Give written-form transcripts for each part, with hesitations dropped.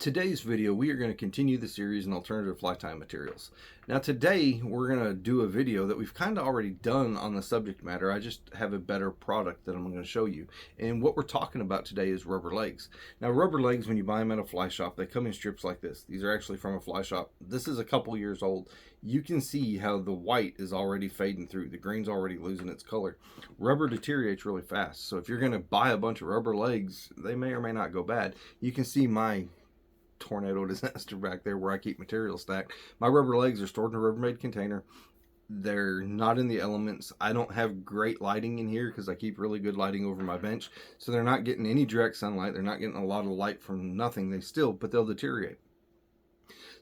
Today's video, we are going to continue the series on alternative fly tying materials. Now today, we're going to do a video that we've kind of already done on the subject matter. I just have a better product that I'm going to show you. And what we're talking about today is rubber legs. Now rubber legs, when you buy them at a fly shop, they come in strips like this. These are actually from a fly shop. This is a couple years old. You can see how the white is already fading through. The green's already losing its color. Rubber deteriorates really fast. So if you're going to buy a bunch of rubber legs, they may or may not go bad. You can see my tornado disaster back there where I keep material stacked. My rubber legs are stored in a Rubbermaid container. They're not in the elements. I don't have great lighting in here because I keep really good lighting over my bench, so they're not getting any direct sunlight. They're not getting a lot of light from nothing. But they'll deteriorate.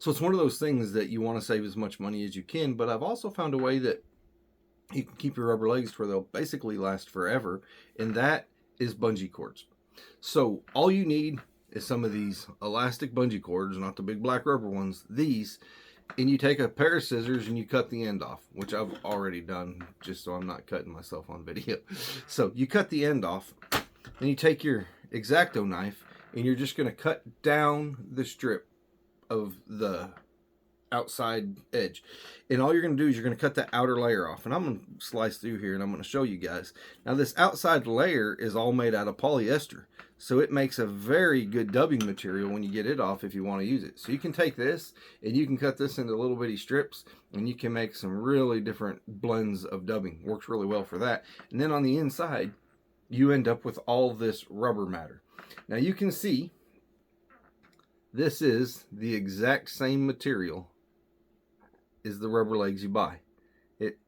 So it's one of those things that you want to save as much money as you can, but I've also found a way that you can keep your rubber legs to where they'll basically last forever, and that is bungee cords. So all you need is some of these elastic bungee cords, not the big black rubber ones, these, and you take a pair of scissors and you cut the end off, which I've already done just so I'm not cutting myself on video. So you cut the end off, then you take your X-Acto knife and you're just going to cut down the strip of the outside edge, and all you're going to do is you're going to cut the outer layer off, and I'm going to slice through here and I'm going to show you guys. Now this outside layer is all made out of polyester, so it makes a very good dubbing material when you get it off if you want to use it. So you can take this and you can cut this into little bitty strips and you can make some really different blends of dubbing. Works really well for that. And then on the inside you end up with all this rubber matter. Now you can see this is the exact same material is the rubber legs you buy. It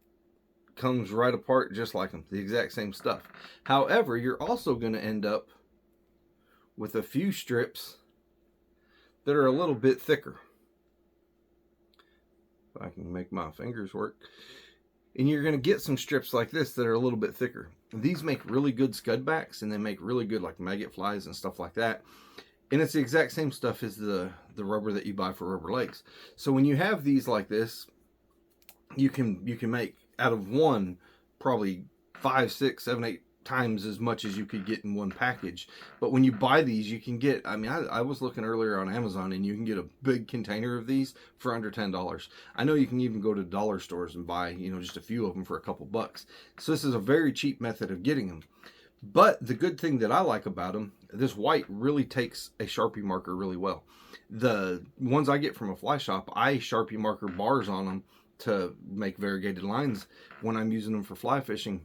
comes right apart just like them, the exact same stuff. However, you're also going to end up with a few strips that are a little bit thicker. If I can make my fingers work. And you're going to get some strips like this that are a little bit thicker. These make really good scud backs, and they make really good like maggot flies and stuff like that. And it's the exact same stuff as the rubber that you buy for rubber legs. So when you have these like this, you can make out of one probably 5, 6, 7, 8 times as much as you could get in one package. But when you buy these, you can get, I mean, I was looking earlier on Amazon and you can get a big container of these for under $10. I know you can even go to dollar stores and buy, just a few of them for a couple bucks. So this is a very cheap method of getting them. But the good thing that I like about them, this white really takes a Sharpie marker really well. The ones I get from a fly shop, I Sharpie marker bars on them to make variegated lines when I'm using them for fly fishing,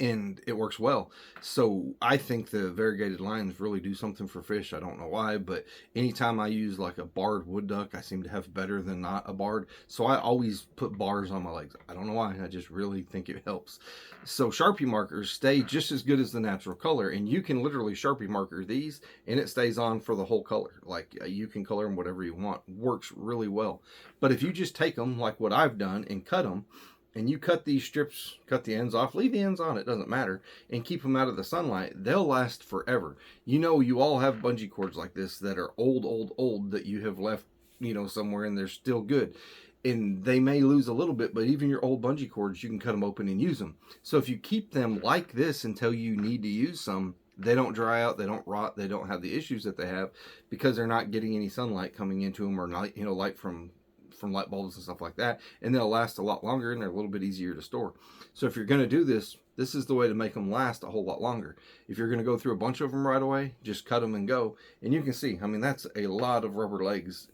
and it works well. So I think the variegated lines really do something for fish. I don't know why, but anytime I use like a barred wood duck, I seem to have better than not a barred. So I always put bars on my legs. I don't know why, I just really think it helps. So Sharpie markers stay just as good as the natural color, and you can literally Sharpie marker these and it stays on for the whole color. Like you can color them whatever you want. Works really well. But if you just take them like what I've done and cut them, and you cut these strips, cut the ends off, leave the ends on, it doesn't matter, and keep them out of the sunlight, they'll last forever. You all have bungee cords like this that are old that you have left, somewhere, and they're still good. And they may lose a little bit, but even your old bungee cords, you can cut them open and use them. So if you keep them like this until you need to use some, they don't dry out, they don't rot, they don't have the issues that they have because they're not getting any sunlight coming into them, or not, light from light bulbs and stuff like that, and they'll last a lot longer, and they're a little bit easier to store. So if you're going to do this, this is the way to make them last a whole lot longer. If you're going to go through a bunch of them right away, just cut them and go. And you can see, I mean, that's a lot of rubber legs,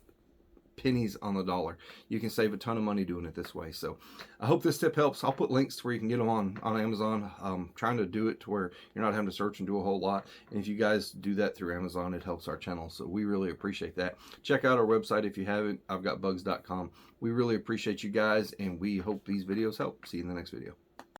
pennies on the dollar. You can save a ton of money doing it this way. So I hope this tip helps. I'll put links to where you can get them on Amazon. Trying to do it to where you're not having to search and do a whole lot. And if you guys do that through Amazon, it helps our channel. So we really appreciate that. Check out our website if you haven't. I've got bugs.com. We really appreciate you guys, and we hope these videos help. See you in the next video.